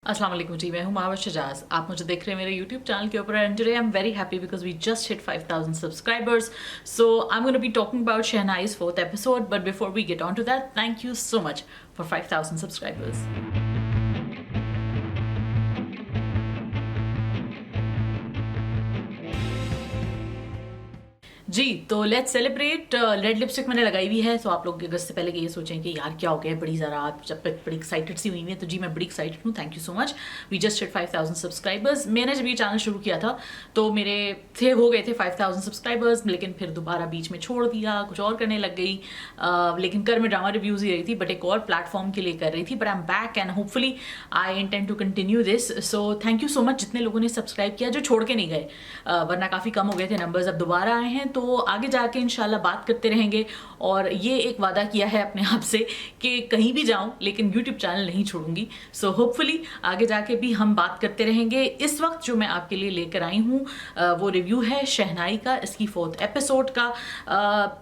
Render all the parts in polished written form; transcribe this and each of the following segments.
अस्सलाम वालेकुम जी, मैं हूँ मावा शजाज। आप मुझे देख रहे हैं मेरे यूट्यूब चैनल के ऊपर and today I am very happy because we just hit 5000 subscribers. So I am gonna be talking about Shehnai's fourth episode, but before we get on to that, thank you so much for 5000 subscribers. जी तो let's celebrate. Red lipstick मैंने लगाई हुई है, सो आप लोग अगस्त से पहले ये सोचें कि यार क्या हो गया, बड़ी ज़रा आप जब तक बड़ी एक्साइटेड सी हुई है। तो जी मैं बड़ी एक्साइटेड हूँ, thank you so much. We just hit 5000 subscribers. मैंने जब ये चैनल शुरू किया था तो मेरे हो गए थे 5000 सब्सक्राइबर्स, लेकिन फिर दोबारा बीच में छोड़ दिया, कुछ और करने लग गई। लेकिन कर मैं ड्रामा रिव्यूज़ ही रही थी, बट एक और प्लेटफॉर्म के लिए कर रही थी। But I am back and hopefully I intend to continue this. So thank you so much जितने लोगों ने सब्सक्राइब किया, जो छोड़ के नहीं गए, वरना काफ़ी कम हो गए थे नंबर्स, अब दोबारा आए हैं। तो आगे जाके इंशाल्लाह बात करते रहेंगे। और ये एक वादा किया है अपने आप से कि कहीं भी जाऊं लेकिन यूट्यूब चैनल नहीं छोड़ूंगी। सो होपफुली आगे जाके भी हम बात करते रहेंगे। इस वक्त जो मैं आपके लिए लेकर आई हूँ वो रिव्यू है शहनाई का, इसकी 4th एपिसोड का।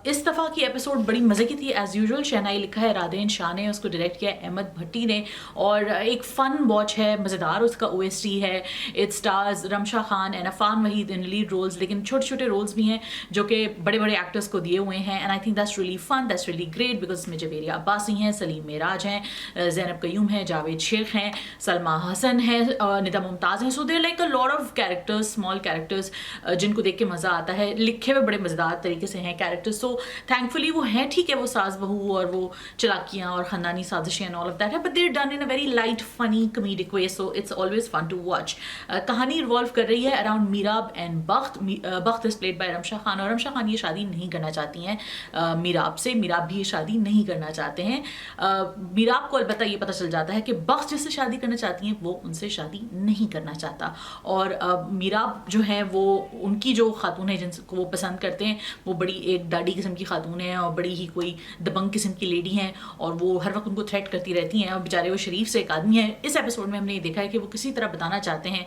इस दफ़ा की एपिसोड बड़ी मज़े की थी एज यूजुअल। शहनाई लिखा है राधेन शाह ने, उसको डायरेक्ट किया अहमद भट्टी ने, और एक फ़न वॉच है, मज़ेदार उसका OST है। It stars Ramsha Khan and Affan Waheed in lead roles, लेकिन छोटे छोटे रोल्स भी हैं जो कि बड़े बड़े एक्टर्स को दिए हुए हैं। And I think that's really fun, that's really great, because इसमें जवेरिया अब्बासी हैं, सलीम मेराज हैं, ज़ैनब कयूम हैं, जावेद शेख हैं, सलमा हसन हैं, निदा मुमताज़ हैं। So there like a lot of characters, small characters, जिनको देख के मज़ा आता है। लिखे हुए बड़े मज़ेदार तरीके से हैं कैरेक्टर्स। सो थैंकफुली वो हैं, ठीक है, वो सास बहू और वो चलाकियाँ और ख़ानदानी साजिशें एंड ऑल ऑफ दैट है, but they're done in a very light funny comedic way, so it's always fun to watch. कहानी रिवॉल्व कर रही है around Meerab and Bakht. Bakht is played by Ramsha Khan, और रमशा खान ये शादी नहीं करना चाहती हैं मीराब से। मीराब भी ये शादी नहीं करना चाहते हैं। मीराब को अलबत्ता ये पता चल जाता है कि बख्त जिससे शादी करना चाहती हैं वो उनसे शादी नहीं करना चाहता। और मीराब जो है वो उनकी जो खातून है जिनको वो पसंद करते हैं, वो बड़ी एक दाढ़ी किस्म की खातून है और बड़ी ही कोई दबंग किस्म की लेडी हैं, और वो हर वक्त उनको थ्रेट करती रहती हैं। और बेचारे वो शरीफ से एक आदमी है। इस एपिसोड में हमने ये देखा है कि वो किसी तरह बताना चाहते हैं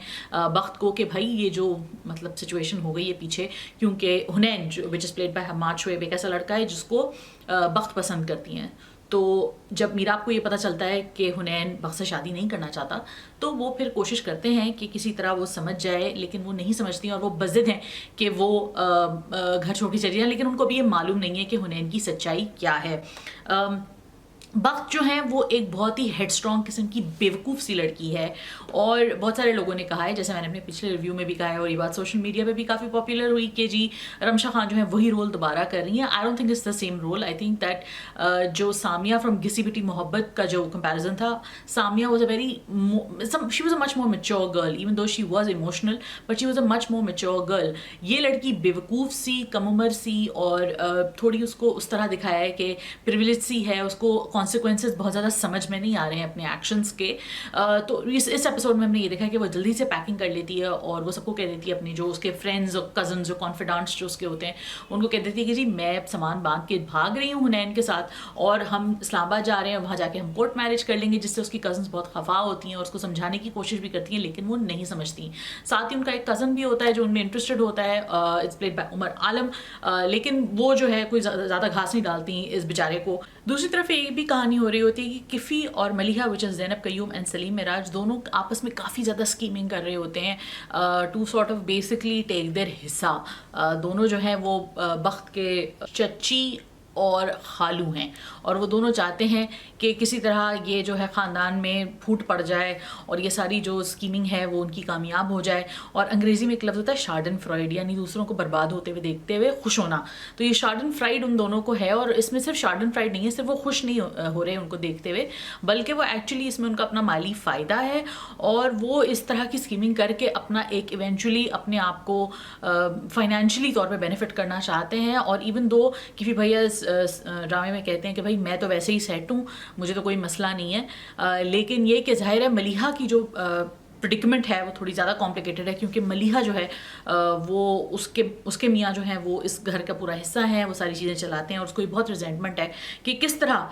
बख्त को कि भाई ये जो मतलब सिचुएशन हो गई है पीछे, क्योंकि हुनैन जो which is played by Hamad Shoaib एक ऐसा लड़का है जिसको बख्त पसंद करती हैं। तो जब मीराब को ये पता चलता है कि हुनैन बख्त से शादी नहीं करना चाहता, तो वो फिर कोशिश करते हैं कि किसी तरह वो समझ जाए, लेकिन वो नहीं समझती और वो बज़िद हैं कि वो घर छोड़ के चली जाए। लेकिन उनको भी ये मालूम नहीं है कि हुनैन की सच्चाई क्या है। बख्त जो है वो एक बहुत ही हेडस्ट्रॉन्ग किस्म की बेवकूफ़ सी लड़की है, और बहुत सारे लोगों ने कहा है, जैसे मैंने अपने पिछले रिव्यू में भी कहा है और ये बात सोशल मीडिया पे भी काफ़ी पॉपुलर हुई, कि जी रमशा खान जो है वही रोल दोबारा कर रही हैं। I don't think it's the same role. I think that जो सामिया फ्रॉम घिसी पिटी मोहब्बत का जो कंपैरिजन था, Samiya was a very she was a much more mature girl, even though she was emotional, but she was a much more mature girl. ये लड़की बेवकूफ़ सी, कम उम्र सी, और थोड़ी उसको उस तरह दिखाया है कि प्रिविलेज सी है, उसको कॉन्सिक्वेंसेस बहुत ज़्यादा समझ में नहीं आ रहे हैं अपने एक्शंस के। तो इस एपिसोड में हमने ये देखा है कि वो जल्दी से पैकिंग कर लेती है और वो सबको कह देती है, अपने जो उसके फ्रेंड्स और कजन जो कॉन्फिडेंट्स जो उसके होते हैं, उनको कह देती है कि जी मैं सामान बांध के भाग रही हूँ हुनैन के साथ, और हम इस्लामाबाद जा रहे हैं, वहाँ जाके हम कोर्ट मैरिज कर लेंगे। जिससे उसकी कजन्स बहुत खफा होती हैं और उसको समझाने की कोशिश भी करती हैं, लेकिन वो नहीं समझती। साथ ही उनका एक कज़न भी होता है जो उनमें इंटरेस्टेड होता है, इट्स प्लेड बाय उमर आलम, लेकिन वो जो है कोई ज़्यादा घास नहीं डालती इस बेचारे को। दूसरी तरफ ये भी कहानी हो रही होती है कि किफ़ी और Maliha which is Zainab Qayyum and Saleem Meraj दोनों आपस में काफ़ी ज़्यादा स्कीमिंग कर रहे होते हैं to sort of basically take their हिस्सा। दोनों जो है वो बख्त के चच्ची और खालू हैं, और वो दोनों चाहते हैं कि किसी तरह ये जो है ख़ानदान में फूट पड़ जाए और ये सारी जो स्कीमिंग है वो उनकी कामयाब हो जाए। और अंग्रेज़ी में एक लफ्ज़ होता है शार्डन फ्राइड, यानी दूसरों को बर्बाद होते हुए देखते हुए खुश होना। तो ये शार्डन फ्राइड उन दोनों को है, और इसमें सिर्फ शार्डन फ्राइड नहीं है, सिर्फ वो खुश नहीं हो रहे उनको देखते हुए, बल्कि वो एक्चुअली इसमें उनका अपना माली फ़ायदा है, और वो इस तरह की स्कीमिंग करके अपना एक इवेंचुअली अपने आप को फाइनेंशियली तौर पर बेनिफिट करना चाहते हैं। और इवन दो कि भैया ड्रामे में कहते हैं कि भाई मैं तो वैसे ही सेट हूँ, मुझे तो कोई मसला नहीं है, लेकिन ये कि ज़ाहिर है मलिहा की जो प्रिडिकमेंट है वो थोड़ी ज़्यादा कॉम्प्लिकेटेड है, क्योंकि मलिहा जो है वो उसके मियाँ जो हैं वो इस घर का पूरा हिस्सा है, वो सारी चीज़ें चलाते हैं, और उसको बहुत रिजेंटमेंट है कि किस तरह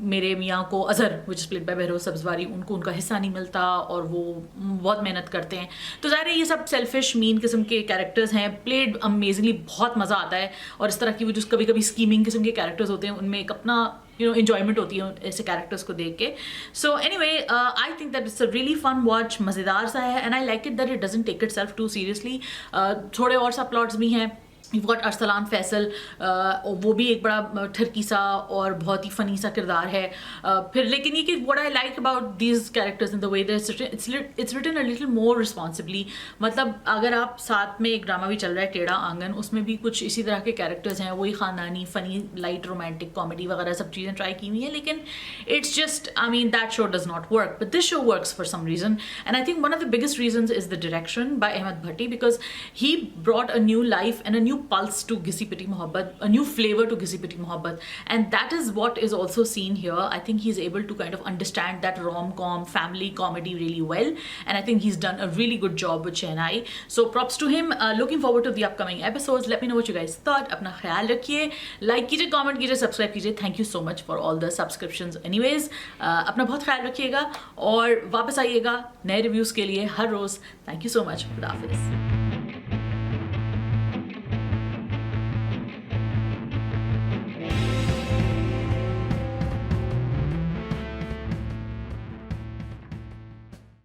मेरे मियाँ को Azhar which is played by Behroze Sabzwari, उनको उनका हिस्सा नहीं मिलता और वो बहुत मेहनत करते हैं। तो ज़ाहिर है ये सब सेल्फिश मीन किस्म के कैरेक्टर्स हैं, प्लेड अमेजिंगली, बहुत मज़ा आता है। और इस तरह की वो जो कभी कभी स्कीमिंग किस्म के कैरेक्टर्स होते हैं उनमें एक अपना enjoyment होती है ऐसे characters को देख के. So anyway, I think that it's a really fun watch, मज़ेदार सा है, and I like it that it doesn't take itself too seriously. थोड़े और सा plots भी हैं. You've got अरसलान फैसल, वो भी एक बड़ा ठरकी सा और बहुत ही फ़नी सा किरदार है. फिर लेकिन ये कि what I like about these characters in the way that it's written a little more responsibly. मतलब अगर आप साथ में एक ड्रामा भी चल रहा है टेढ़ा आंगन, उसमें भी कुछ इसी तरह के कैरेक्टर्स हैं, वही ख़ानदानी फ़नी लाइट रोमांटिक कॉमेडी वगैरह सब चीज़ें ट्राई की हुई हैं, लेकिन it's just, I mean, that show does not work, but this show works for some reason. And I think one of the biggest reasons is the direction by Ahmed Bhatti, because he brought a new life and a new pulse to Ghisi Piti Mohabbat, a new flavor to Ghisi Piti Mohabbat, and that is what is also seen here. I think he's able to kind of understand that rom-com family comedy really well, and I think he's done a really good job with Shehnai. So props to him. Looking forward to the upcoming episodes. Let me know what you guys thought. अपना ख्याल रखिए, like कीजिए, comment कीजिए, subscribe कीजिए. Thank you so much for all the subscriptions. Anyways, अपना बहुत ख्याल रखिएगा और वापस आइएगा नए रिव्यूज़ के लिए हर रोज़. Thank you so much. खुदा हाफिज़.